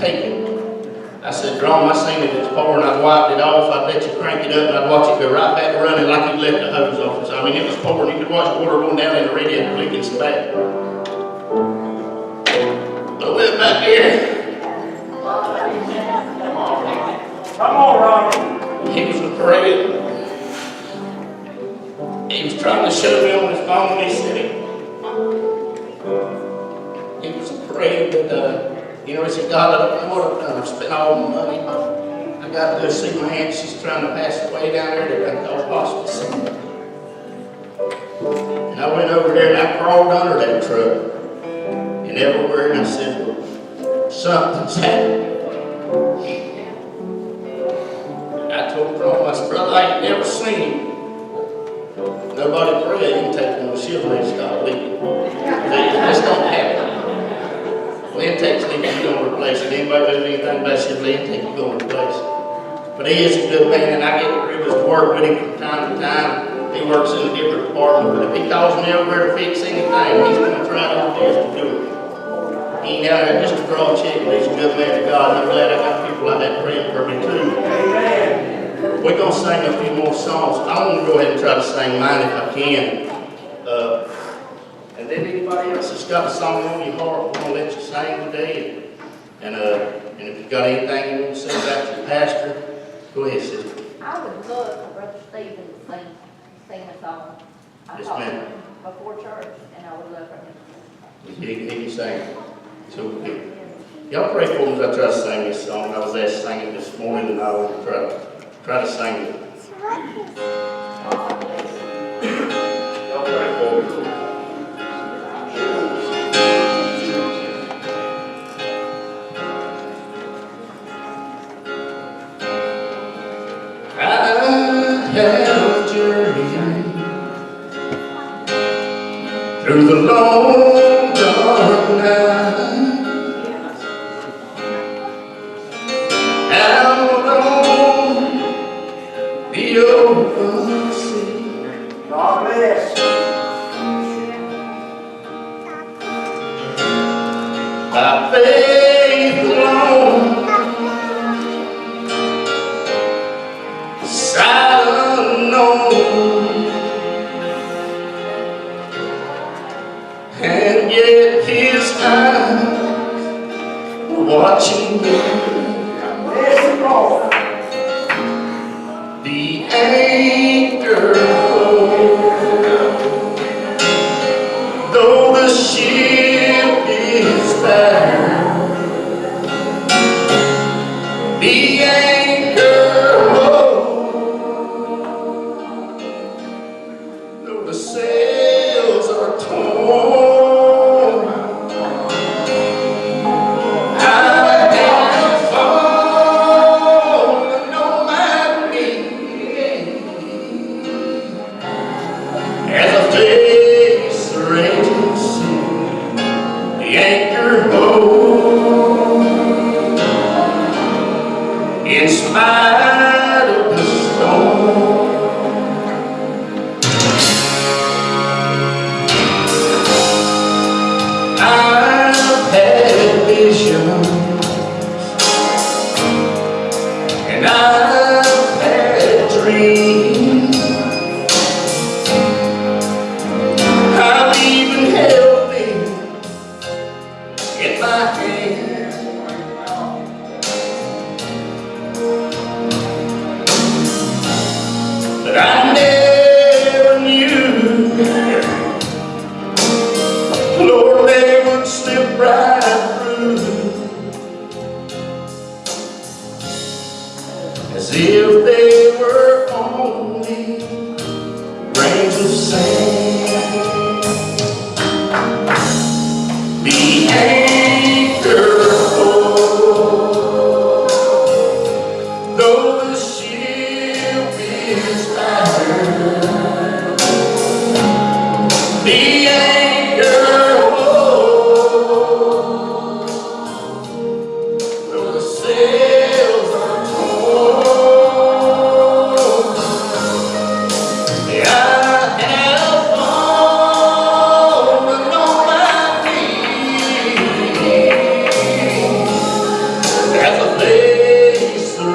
take it. I said, Drum, I seen it, it's pouring, I'd wiped it off, I'd let you crank it up, and I'd watch it go right back running like you'd left the hose off. So, I mean, it was pouring, you could watch water going down in the radiator leaking so bad. But I went back here. Come on, Robert. He was praying. He was trying to show me on his phone, he said he was praying that, he said, God, I don't know what I've done. I've spent all my money. I got to go see my aunt. She's trying to pass away down there. They're going to call hospice. And I went over there and I crawled under that truck. And everywhere, and I said, well, something's happened. I told Ron, I said, brother, I ain't never seen him. Nobody pray, you can take one shiver and stop leaking. It just don't happen. Lentex leak, you're going to replace it. Anybody knows anything about shit Lentex, you're going to replace it. But he is a good man, and I get the privilege to work with him from time to time. He works in a different department, but if he calls me over there to fix anything, he's going to try his best to do it. He ain't out there just to draw a check, but he's a good man to God, and I'm glad I got people like that praying for me too. Amen. We're going to sing a few more songs. I want to go ahead and try to sing mine if I can. And then anybody else that's got a song on your heart, we're going to let you sing today. And if you've got anything you want to say about your pastor, go ahead, sister. I would love for Brother Stephen to sing a song. I Yes, talked to ma'am. him before church, and I would love for him to He can sing. So, y'all pray for me as I try to sing this song. I was asked to sing it this morning, and I will try to sing it. Y'all pray for me. I have journeyed through the long dark night, out on the open sea. God bless. By faith alone, sight unknown, and yet his eyes were watching me. Bless the Lord. The anchor holds, though the ship is bound. The anchor holds, though the sails are torn. I have fallen, no matter me, as I face the raging sea. The anchor holds in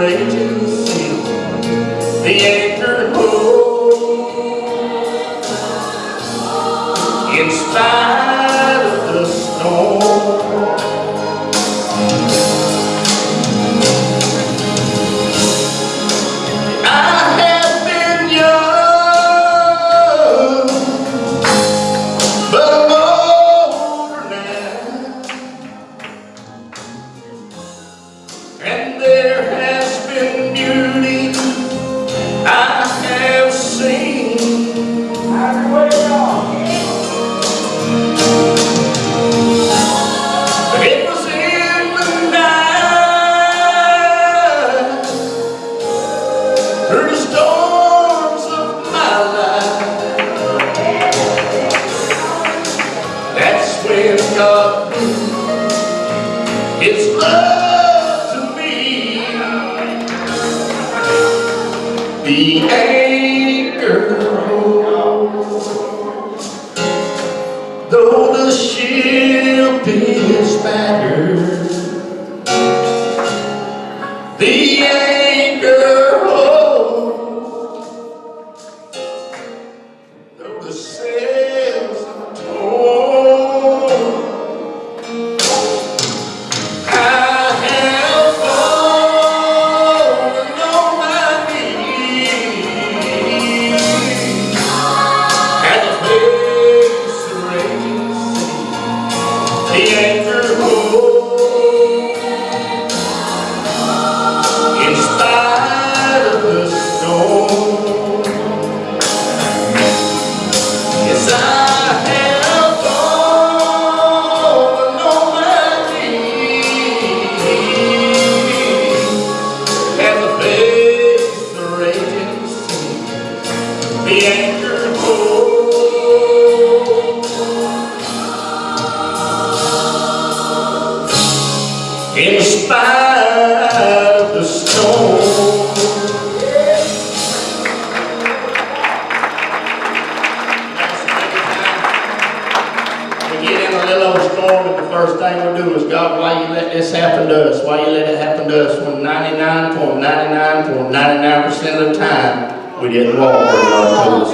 raging sea, the anchor holds in spite of the storm. I have been young, but I'm older now, and there has been beauty I have seen. But it was in the night, through the storms of my life, that's when God proved His love to me. The anchor holds, though the ship is battered. The anchor holds, though the sails are torn. I have fallen on my knees at the face of raging sea. The anchor holds in spite of the storm. Yes, I have fallen on my knees at the face of the raging sea. The anchor holds in spite of the storm. We get in a little old storm, and the first thing we do is, God, why you let this happen to us? Why you let it happen to us when 99.99% of the time we didn't walk where God told us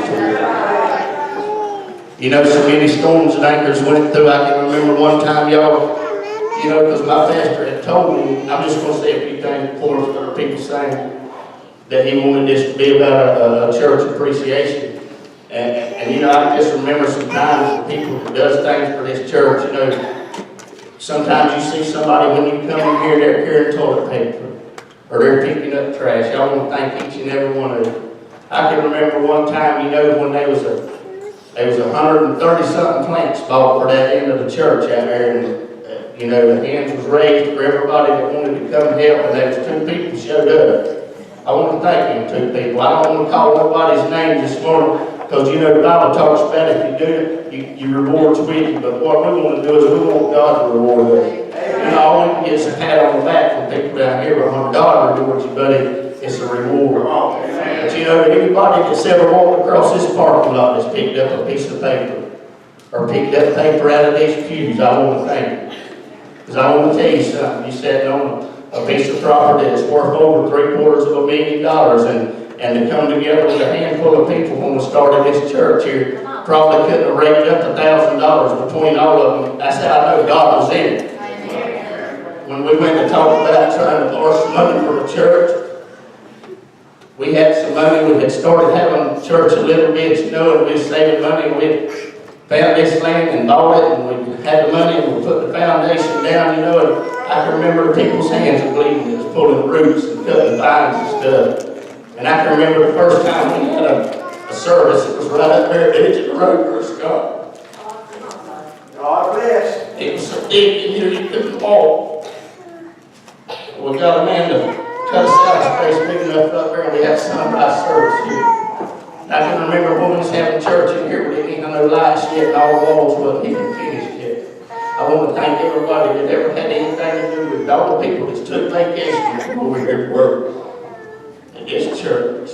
to? You know, so many storms and anchors went through. I can remember one time, y'all, you know, because my pastor had told me, I'm just going to say a few things before other people saying that he wanted this to be about a church appreciation. And you know, I just remember some times the people who does things for this church, you know, sometimes you see somebody when you come in here, they're carrying toilet paper, or they're picking up trash. I want to thank each and every one of them. I can remember one time, you know, when there was 130-something plants bought for that end of the church out there, and you know, the hands was raised for everybody that wanted to come help, and there was 2 people showed up. I want to thank them 2 people. I don't want to call nobody's name this morning, because you know the Bible talks about if you do it, your reward's with you. But what we want to do is we want God to reward us. You know, I want to get some pat on the back from people down here, but when God rewards you, buddy, it's a reward. But you know, anybody that's ever walked across this parking lot that's picked up a piece of paper, or picked up paper out of these pews, I want to thank you. Because I want to tell you something. You sat on a piece of property that's worth over $750,000, and to come together with a handful of people when we started this church here, probably couldn't have raked up $1,000 between all of them. That's how I know God was in it. When we went to talk about trying to borrow some money for the church, we had some money. We had started having church a little bit, you know, and we were saving money. We found this land and bought it, and we had the money, and we put the foundation down, you know, and I can remember people's hands were bleeding. It was pulling roots and cutting vines and stuff. And I can remember the first time we had a service, it was right up there at the edge of the road for us, God. God bless. It was so deep in here you couldn't walk. We got a man to cut us out of space big enough up there, and we had a sunrise service here. I can remember when we was having church in here, we didn't even have no lights yet, and all the walls wasn't even finished yet. I want to thank everybody that ever had anything to do with all the people that took vacation from over here to work at this church.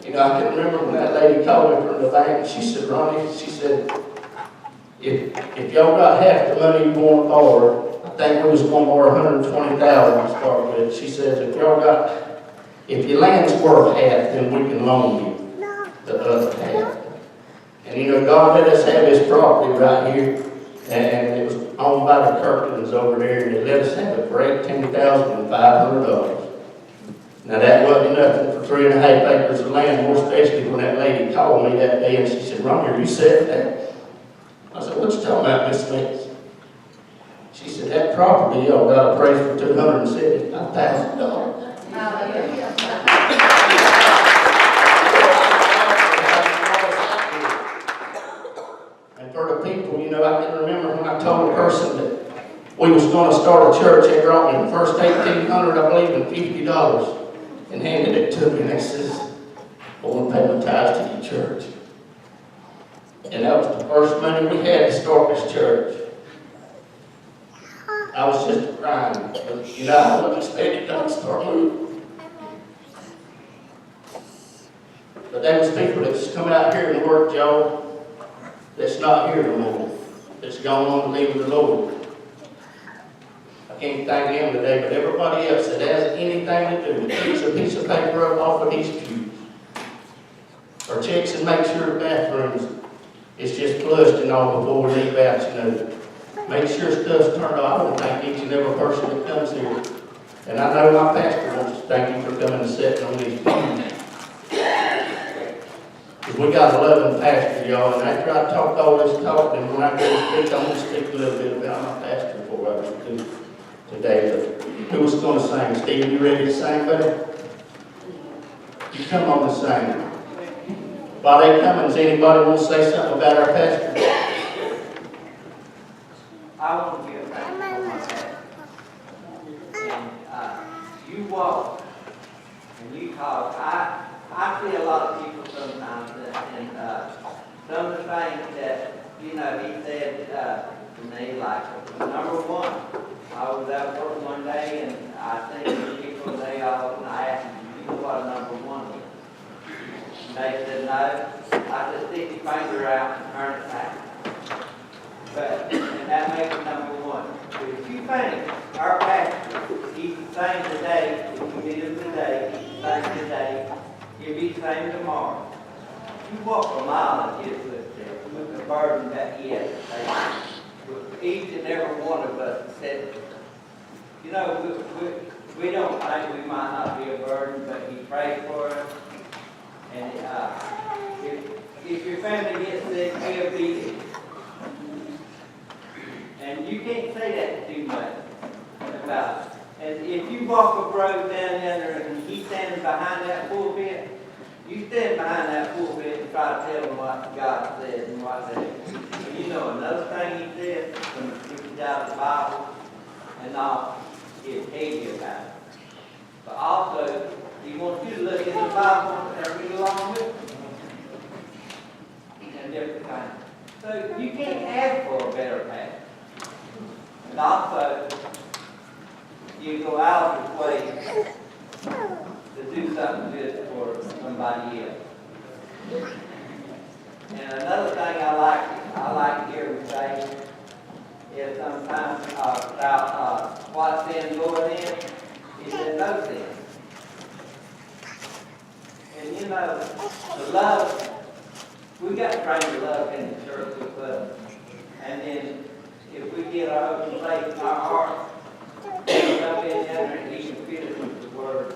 You know, I can remember when that lady called me from the bank, and she said, Ronnie, she said, if y'all got half the money you want to borrow, think we was gonna borrow $120,000 to start with. She says, if your land's worth half, then we can loan you the other half. And you know, God let us have this property right here, and it was owned by the Kirklands over there, and they let us have it for $18,500. Now that wasn't nothing for 3.5 acres of land, more especially when that lady called me that day and she said, "Ronnie, you said that?" I said, "What you talking about, Miss Smith?" She said, "That property y'all got appraised for $275,000. And for the people, you know, I can remember when I told a person that we was going to start a church, they brought me the first $1,800, I believe, and $50 and handed it to me, and they says, "I want to pay my tithes to your church." And that was the first money we had to start this church. I was just crying, but you know, I wasn't expecting them to start moving. But there was people that's come out here and worked, y'all, that's not here no more, that's gone on to live with the Lord. I can't thank him today, but everybody else that has anything to do, takes a piece of paper up off of these pews, or checks and makes sure the bathrooms is just flushed and all before we leave out, you know. Make sure stuff's turned off. I don't thank each and every person that comes here. And I know my pastor wants to thank you for coming and sitting on these pews. Because we got a loving pastor, y'all, and after I talked all this talk, and when I go to speak, I'm going to speak a little bit about my pastor before I do today. But who was going to sing? Steve, you ready to sing, buddy? You come on and sing. While they coming, does anybody want to say something about our pastor? I want to give thanks for my pastor. And you walk and you talk. I see a lot of people sometimes, and some of the things that, you know, he said to me, like, number one, I was at work one day, and I think the people, they all, and I asked them, "You know what number one is?" And they said, "No." I said, "Stick your finger out and turn it back." And that makes it number one. But if you think our pastor, he's the same today, if you meet him today, he's the same today, he'll be the same tomorrow. You walk a mile in his footsteps with the burden that he has to take. With each and every one of us said, you know, we don't think we might not be a burden, but he prays for us. And if your family gets sick, he'll be there. And you can't say that too much about it. And if you walk a road down there and he stands behind that pulpit, you stand behind that pulpit and try to tell him what God said and what they. You know, another thing he said when he preaches out of the Bible and all, he'll tell you about it. But also, he wants you to look in the Bible and read along with him. And different things. So you can't ask for a better path. And also, you go out of your way to do something good for somebody else. And another thing I like to hear him say is sometimes about what sin going in, he said no sin. And you know, the love, we got to bring the love in the church with us. And then if we get our open faith in our heart, we'll come in there and even fit it with the word,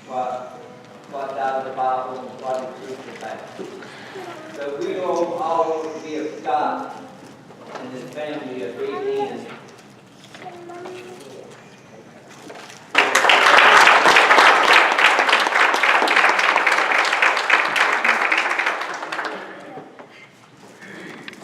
what's out of the Bible and what it preaches about. So we all be of God and his family